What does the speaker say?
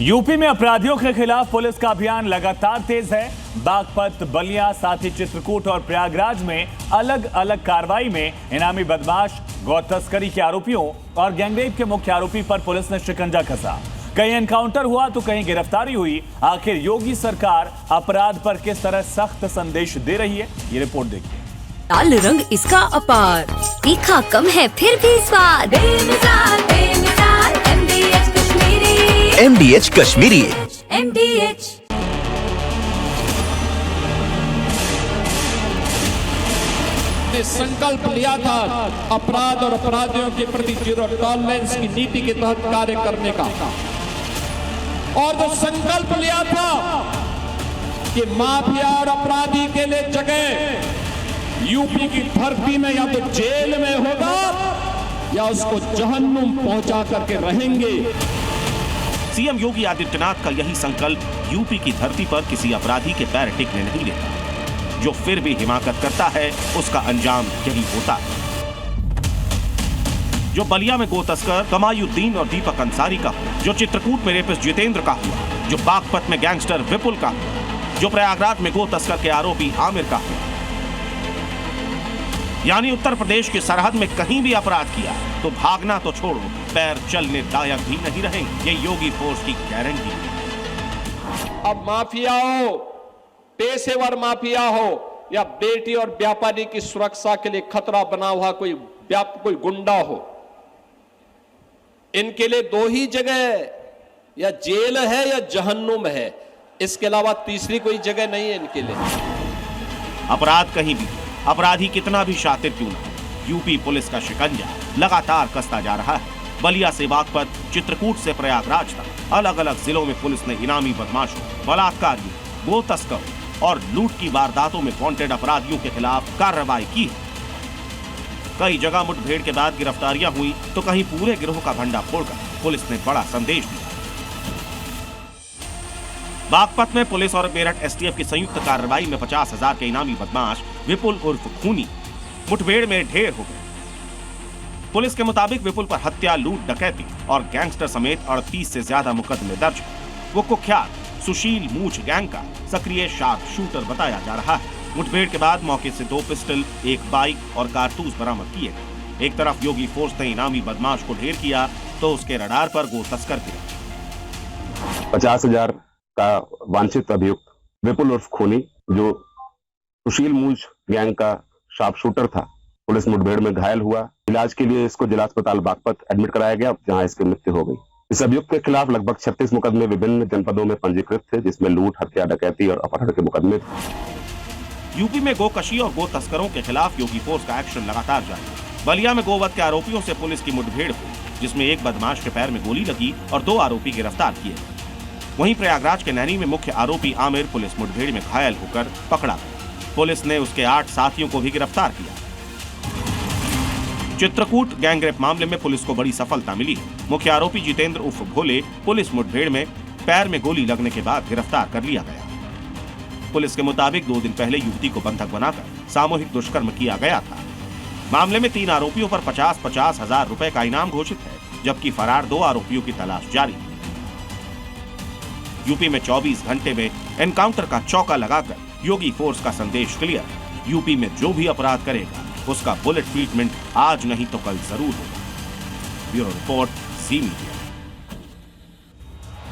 UP में अपराधियों के खिलाफ पुलिस का अभियान लगातार तेज है। बागपत, बलिया, साथ ही चित्रकूट और प्रयागराज में अलग अलग कार्रवाई में इनामी बदमाश, गौ तस्करी के आरोपियों और गैंगरेप के मुख्य आरोपी पर पुलिस ने शिकंजा कसा। कहीं एनकाउंटर हुआ तो कहीं गिरफ्तारी हुई। आखिर योगी सरकार अपराध पर किस तरह सख्त संदेश दे रही है, ये रिपोर्ट देखिए। लाल रंग इसका अपार, तीखा कम है फिर भी स्वाद। बेमिसाल बेमिसाल MDH Kashmiri. MDH Kashmiri. MDH। ने संकल्प लिया था अपराध और अपराधियों के प्रति जीरो टॉलरेंस की नीति के तहत कार्य करने का, और जो संकल्प लिया था कि माफिया और अपराधी के लिए जगह यूपी की धरती में या तो जेल में होगा या उसको जहन्नुम पहुंचा करके रहेंगे। सीएम योगी आदित्यनाथ का यही संकल्प यूपी की धरती पर किसी अपराधी के पैर टिकने नहीं देता। जो फिर भी हिमाकत करता है उसका अंजाम यही होता है। जो बलिया में गो तस्कर कमायुद्दीन और दीपक अंसारी का हुआ, जो चित्रकूट में रेपिस्ट जितेंद्र का हुआ, जो बागपत में गैंगस्टर विपुल का हुआ, जो प्रयागराज में गो तस्कर के आरोपी आमिर का हुआ, यानी उत्तर प्रदेश की सरहद में कहीं भी अपराध किया तो भागना तो छोड़ो, पैर चलने लायक भी नहीं रहेंगे। ये योगी फोर्स की गारंटी है। अब माफिया हो, पेशेवर माफिया हो या बेटी और व्यापारी की सुरक्षा के लिए खतरा बना हुआ कोई गुंडा हो, इनके लिए दो ही जगह, या जेल है या जहन्नुम है। इसके अलावा तीसरी कोई जगह नहीं है इनके लिए। अपराध कहीं भी, अपराधी कितना भी शातिर क्यों न हो, यूपी पुलिस का शिकंजा लगातार कसता जा रहा है। बलिया से बागपत, चित्रकूट से प्रयागराज तक अलग अलग जिलों में पुलिस ने इनामी बदमाशों, बलात्कारियों, गो तस्करों और लूट की वारदातों में वांटेड अपराधियों के खिलाफ कार्रवाई की है। कई जगह मुठभेड़ के बाद गिरफ्तारियां हुई तो कहीं पूरे गिरोह का भंडा फोड़कर पुलिस ने बड़ा संदेश दिया। बागपत में पुलिस और मेरठ एसटीएफ की संयुक्त कार्रवाई में 50,000 के इनामी बदमाश विपुल उर्फ खूनी मुठभेड़ में ढेर हो गए। पुलिस के मुताबिक विपुल पर हत्या, लूट, डकैती और गैंगस्टर समेत 38 से ज्यादा मुकदमे दर्ज हैं। वो कुख्यात सुशील मूछ गैंग का सक्रिय शार्प शूटर बताया जा रहा है। मुठभेड़ के बाद मौके से 2 पिस्टल, 1 बाइक और कारतूस बरामद किए गए। एक तरफ योगी फोर्स ने इनामी बदमाश को ढेर किया तो उसके रडार पर गो तस्कर गिरे। 50,000 का वांछित अभियुक्त विपुल उर्फ खूनी, जो सुशील मूछ गैंग का शार्प शूटर था, पुलिस मुठभेड़ में घायल हुआ। इलाज के लिए इसको जिला अस्पताल बागपत एडमिट कराया गया, जहां इसकी मृत्यु हो गई। इस अभियुक्त के खिलाफ लगभग 36 मुकदमे विभिन्न जनपदों में पंजीकृत थे, जिसमें लूट, हत्या, डकैती और अपहरण के मुकदमे थे। यूपी में गोकशी और गो तस्करों के खिलाफ योगी फोर्स का एक्शन लगातार जारी है। बलिया में गोवध के आरोपियों से पुलिस की मुठभेड़ हुई, जिसमें एक बदमाश के पैर में गोली लगी और 2 आरोपी गिरफ्तार किए गए। वहीं प्रयागराज के नैनी में मुख्य आरोपी आमिर पुलिस मुठभेड़ में घायल होकर पकड़ा गया। पुलिस ने उसके 8 साथियों को भी गिरफ्तार किया। चित्रकूट गैंगरेप मामले में पुलिस को बड़ी सफलता मिली है। मुख्य आरोपी जितेंद्र उर्फ भोले पुलिस मुठभेड़ में पैर में गोली लगने के बाद गिरफ्तार कर लिया गया। पुलिस के मुताबिक 2 दिन पहले युवती को बंधक बनाकर सामूहिक दुष्कर्म किया गया था। मामले में 3 आरोपियों पर 50-50 हजार रुपए का इनाम घोषित है, जबकि फरार 2 आरोपियों की तलाश जारी है। यूपी में 24 घंटे में एनकाउंटर का चौका लगाकर योगी फोर्स का संदेश क्लियर है। यूपी में जो भी अपराध करेगा उसका बुलेट ट्रीटमेंट आज नहीं तो कल जरूर होगा। Bureau report, C media.